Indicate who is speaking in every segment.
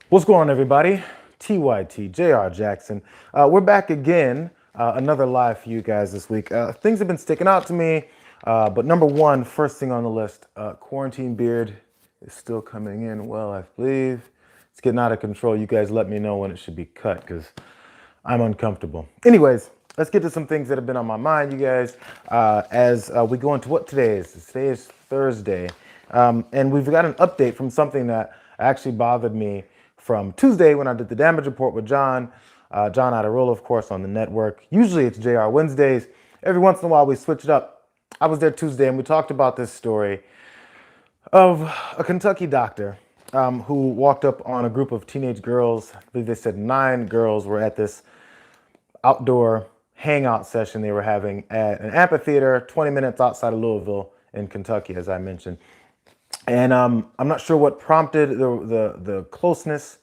Speaker 1: What's going on, everybody? TYT, JR Jackson. We're back again. Another live for you guys this week. Things have been sticking out to me, but number one, first thing on the list, quarantine beard is still coming in well, I believe. It's getting out of control. You guys let me know when it should be cut because I'm uncomfortable. Anyways, let's get to some things that have been on my mind, you guys, as we go into what today is. Today is Thursday, and we've got an update from something that actually bothered me from Tuesday when I did the damage report with John. John Adirola, of course, on the network. Usually it's JR Wednesdays. Every once in a while we switch it up. I was there Tuesday and we talked about this story of a Kentucky doctor who walked up on a group of teenage girls. I believe they said 9 girls were at this outdoor hangout session they were having at an amphitheater 20 minutes outside of Louisville in Kentucky, as I mentioned. And I'm not sure what prompted the closeness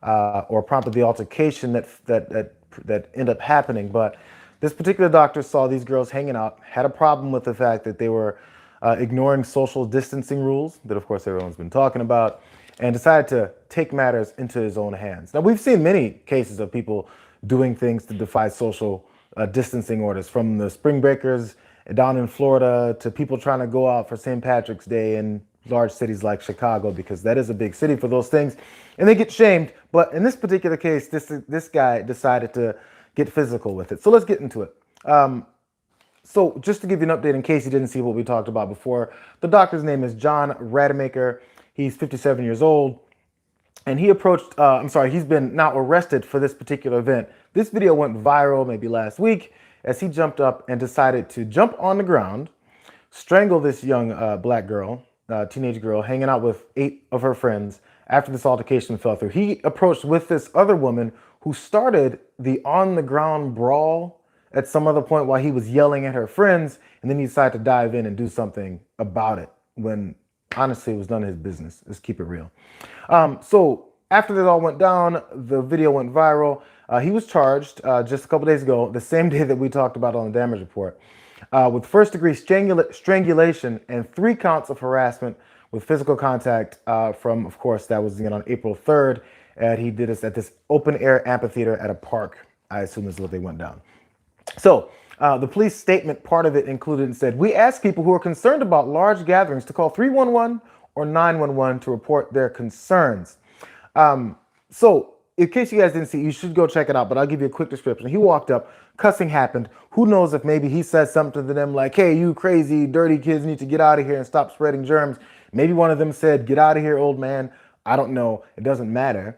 Speaker 1: or prompted the altercation that ended up happening. But this particular doctor saw these girls hanging out, had a problem with the fact that they were ignoring social distancing rules that, of course, everyone's been talking about, and decided to take matters into his own hands. Now, we've seen many cases of people doing things to defy social distancing orders, from the spring breakers down in Florida to people trying to go out for St. Patrick's Day in large cities like Chicago, because that is a big city for those things, and they get shamed. But in this particular case, this guy decided to get physical with it. So let's get into it. So just to give you an update in case you didn't see what we talked about before, the doctor's name is John Rademacher. He's 57 years old, and he approached, he's been now arrested for this particular event. This video went viral maybe last week as he jumped up and decided to jump on the ground, strangle this young black girl, teenage girl, hanging out with 8 of her friends after this altercation fell through. He approached with this other woman who started the on-the-ground brawl at some other point while he was yelling at her friends, and then he decided to dive in and do something about it when, honestly, it was none of his business. Let's keep it real. So after this all went down, the video went viral. He was charged just a couple days ago, the same day that we talked about on the damage report, with first-degree strangulation and 3 counts of harassment with physical contact from, of course, that was on April 3rd. And he did this at this open-air amphitheater at a park. I assume this is what they went down. So the police statement, part of it included and said, "We ask people who are concerned about large gatherings to call 311 or 911 to report their concerns." So in case you guys didn't see, you should go check it out, but I'll give you a quick description. He walked up, cussing happened. Who knows if maybe he said something to them like, "Hey, you crazy, dirty kids need to get out of here and stop spreading germs." Maybe one of them said, "Get out of here, old man." I don't know. It doesn't matter.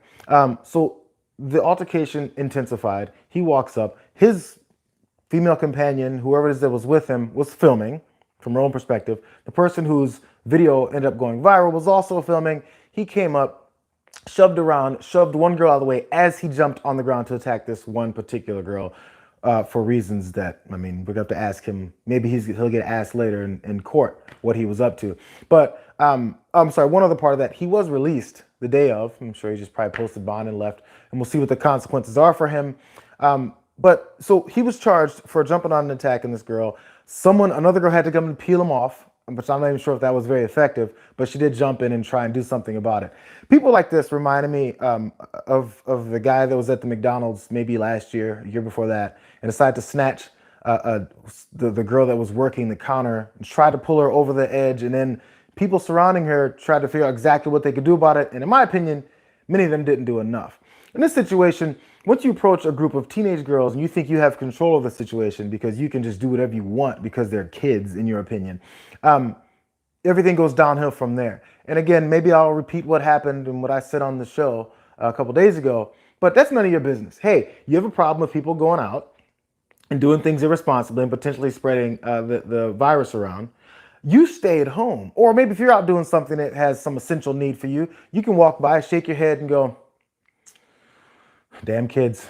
Speaker 1: So the altercation intensified. He walks up. His female companion, whoever it is that was with him, was filming from her own perspective. The person whose video ended up going viral was also filming. He came up, shoved one girl out of the way as he jumped on the ground to attack this one particular girl for reasons that, I mean, we're going to have to ask him. Maybe he'll get asked later in court what he was up to. But I'm sorry, one other part of that, he was released the day of. I'm sure he just probably posted bond and left, and we'll see what the consequences are for him. But so he was charged for jumping on and attacking this girl. Another girl had to come and peel him off, but I'm not even sure if that was very effective, but she did jump in and try and do something about it. People like this reminded me of the guy that was at the McDonald's maybe last year, a year before that, and decided to snatch the girl that was working the counter and tried to pull her over the edge, and then people surrounding her tried to figure out exactly what they could do about it, and in my opinion, many of them didn't do enough. In this situation, once you approach a group of teenage girls and you think you have control of the situation because you can just do whatever you want because they're kids, in your opinion, everything goes downhill from there. And again, maybe I'll repeat what happened and what I said on the show a couple days ago, but that's none of your business. Hey, you have a problem with people going out and doing things irresponsibly and potentially spreading the virus around. You stay at home. Or maybe if you're out doing something that has some essential need for you, you can walk by, shake your head and go, "Damn kids,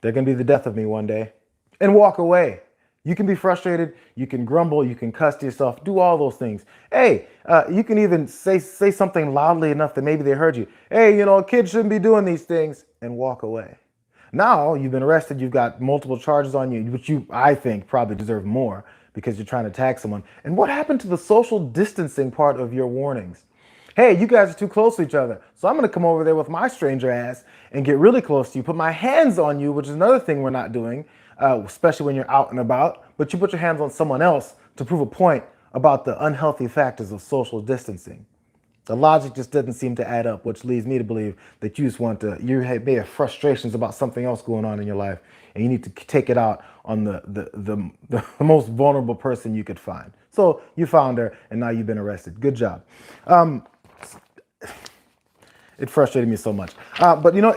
Speaker 1: they're going to be the death of me one day," and walk away. You can be frustrated, you can grumble, you can cuss to yourself, do all those things. Hey, you can even say something loudly enough that maybe they heard you. "Hey, kids shouldn't be doing these things," and walk away. Now you've been arrested, you've got multiple charges on you, which I think, probably deserve more because you're trying to attack someone. And what happened to the social distancing part of your warnings? Hey, you guys are too close to each other, so I'm gonna come over there with my stranger ass and get really close to you, put my hands on you, which is another thing we're not doing, especially when you're out and about. But you put your hands on someone else to prove a point about the unhealthy factors of social distancing. The logic just doesn't seem to add up, which leads me to believe that you just want to, may have frustrations about something else going on in your life, and you need to take it out on the most vulnerable person you could find. So you found her, and now you've been arrested. Good job. It frustrated me so much. But you know,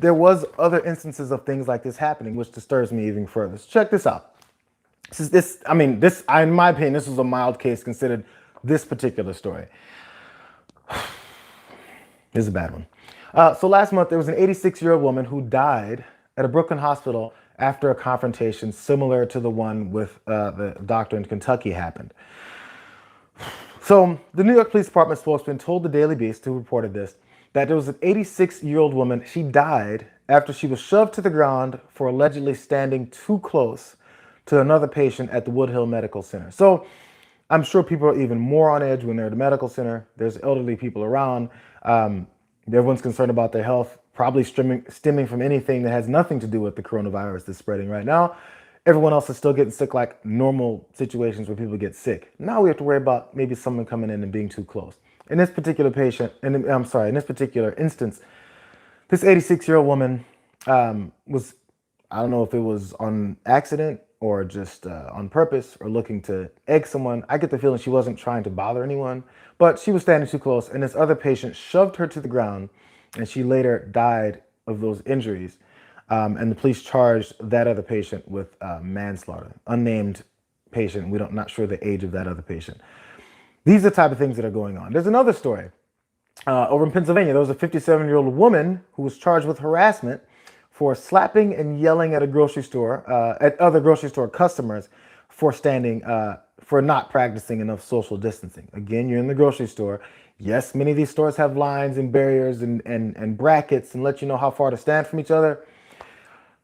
Speaker 1: there was other instances of things like this happening, which disturbs me even further. So check this out. In my opinion, this was a mild case considered this particular story. This is a bad one. So last month, there was an 86-year-old woman who died at a Brooklyn hospital after a confrontation similar to the one with the doctor in Kentucky happened. So the New York Police Department spokesman told the Daily Beast, who reported this, that there was an 86-year-old woman. She died after she was shoved to the ground for allegedly standing too close to another patient at the Woodhill Medical Center. So I'm sure people are even more on edge when they're at the medical center. There's elderly people around. Everyone's concerned about their health, probably stemming from anything that has nothing to do with the coronavirus that's spreading right now. Everyone else is still getting sick like normal situations where people get sick. Now we have to worry about maybe someone coming in and being too close. In this particular in this particular instance, this 86-year-old woman was, I don't know if it was on accident or just on purpose or looking to egg someone. I get the feeling she wasn't trying to bother anyone, but she was standing too close, and this other patient shoved her to the ground, and she later died of those injuries. And the police charged that other patient with manslaughter. Unnamed patient. Not sure the age of that other patient. These are the type of things that are going on. There's another story. Over in Pennsylvania, there was a 57-year-old woman who was charged with harassment for slapping and yelling at a grocery store, at other grocery store customers for not practicing enough social distancing. Again, you're in the grocery store. Yes, many of these stores have lines and barriers and brackets and let you know how far to stand from each other.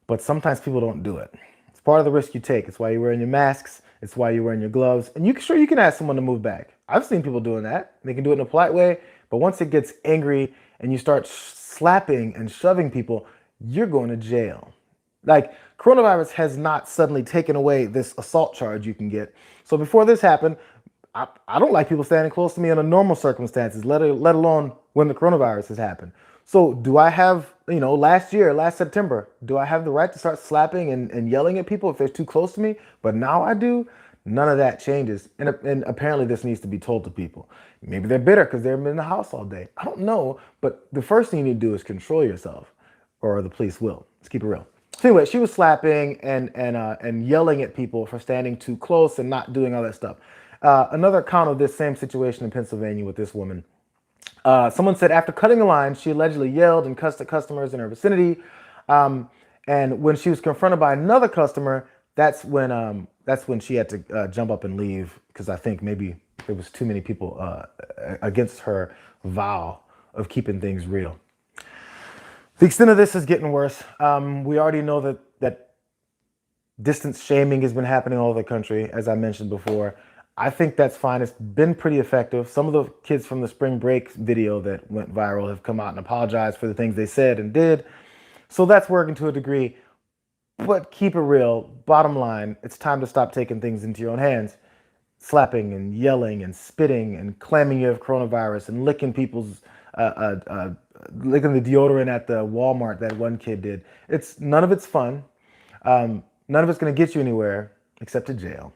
Speaker 1: But sometimes people don't do it. It's part of the risk you take. It's why you're wearing your masks. It's why you're wearing your gloves. And you can ask someone to move back. I've seen people doing that. They can do it in a polite way. But once it gets angry and you start slapping and shoving people, you're going to jail. Like, coronavirus has not suddenly taken away this assault charge you can get. So before this happened, I don't like people standing close to me under normal circumstances, let alone when the coronavirus has happened. So do I have, last September, do I have the right to start slapping and yelling at people if they're too close to me? But now I do. None of that changes. And apparently this needs to be told to people. Maybe they're bitter because they've been in the house all day. I don't know. But the first thing you need to do is control yourself, or the police will. Let's keep it real. So anyway, she was slapping and yelling at people for standing too close and not doing all that stuff. Another account of this same situation in Pennsylvania with this woman. Someone said after cutting a line, she allegedly yelled and cussed at customers in her vicinity. And when she was confronted by another customer, that's when she had to jump up and leave, because I think maybe there was too many people against her vow of keeping things real. The extent of this is getting worse. We already know that distance shaming has been happening all over the country, as I mentioned before. I think that's fine. It's been pretty effective. Some of the kids from the spring break video that went viral have come out and apologized for the things they said and did. So that's working to a degree. But keep it real. Bottom line, it's time to stop taking things into your own hands. Slapping and yelling and spitting and claiming you have coronavirus and licking people's, licking the deodorant at the Walmart that one kid did. None of it's fun. None of it's going to get you anywhere except to jail.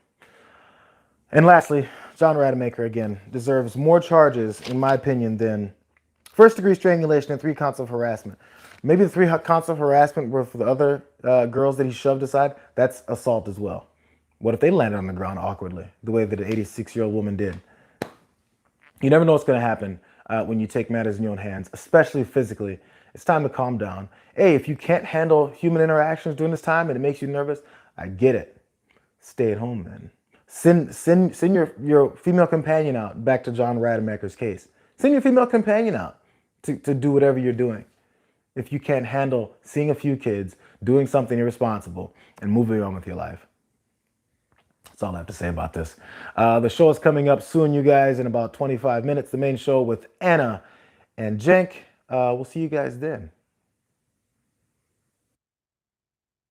Speaker 1: And lastly, John Rademacher, again, deserves more charges, in my opinion, than first-degree strangulation and 3 counts of harassment. Maybe the 3 counts of harassment were for the other girls that he shoved aside. That's assault as well. What if they landed on the ground awkwardly, the way that an 86-year-old woman did? You never know what's going to happen when you take matters in your own hands, especially physically. It's time to calm down. Hey, if you can't handle human interactions during this time and it makes you nervous, I get it. Stay at home then. Send your female companion out, back to John Rademacher's case. Send your female companion out to do whatever you're doing. If you can't handle seeing a few kids, doing something irresponsible, and moving on with your life. That's all I have to say about this. The show is coming up soon, you guys, in about 25 minutes. The main show with Anna and Jenk. We'll see you guys then.